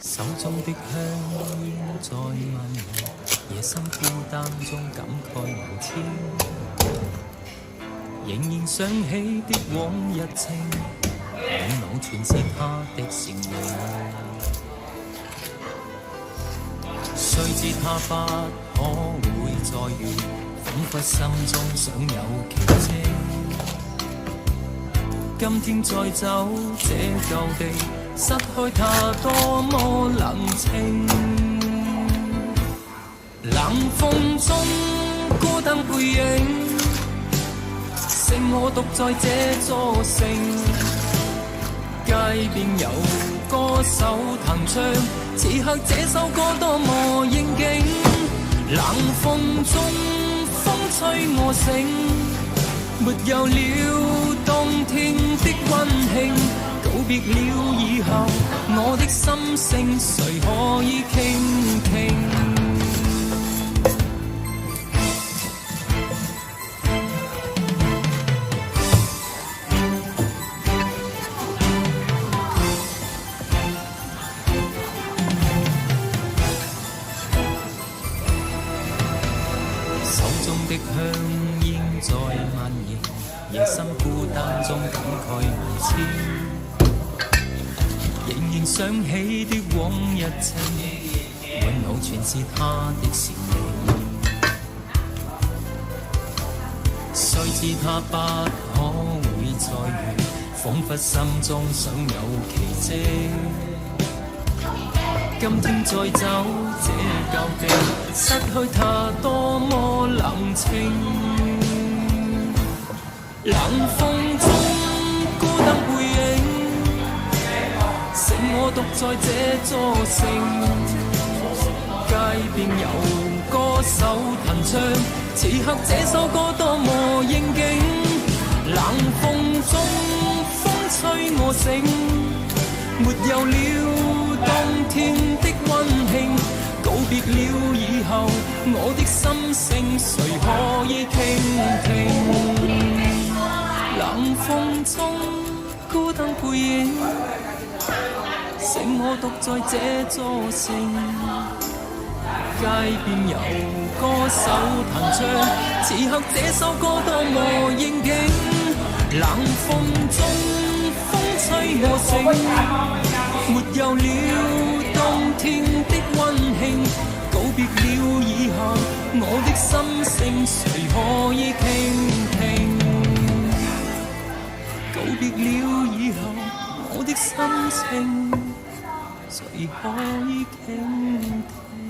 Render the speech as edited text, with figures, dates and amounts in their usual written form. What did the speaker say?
手中的香煙在蔓延，夜深孤單中感慨萬千，仍然想起的往日情，滿腦全是他的倩影。雖知他不可會再遇，彷彿心中想有奇蹟。今天再走這舊地，失去他多麼冷清，冷風中孤單背影，剩我獨在這座城。街邊有歌手彈唱，此刻這首歌多麼應景。冷風中風吹我醒，沒有了冬天的溫馨。告別了以後，我的心聲誰可以傾聽？手中的香煙在蔓延，夜深孤單中感慨無千。仍然想起的往日情，滿腦全是他的倩影。雖知他不可會再遇，彷彿心中想有奇蹟。今天再走這舊地，失去他多麼冷清。冷風中孤單背影，剩我獨在這座城。街邊有歌手彈唱，此刻這首歌多麼應景。冷風中風吹我醒，沒有了冬天的溫馨。告別了以後，我的心聲誰可以傾聽？冷風中孤單背影，剩我獨在這座城。街邊有歌手彈唱，此刻這首歌多麼應景。冷風中風吹我醒，沒有了冬天的溫馨。告別了以後，我的心聲誰可以傾聽？告別了以後，我的心情誰可以傾聽？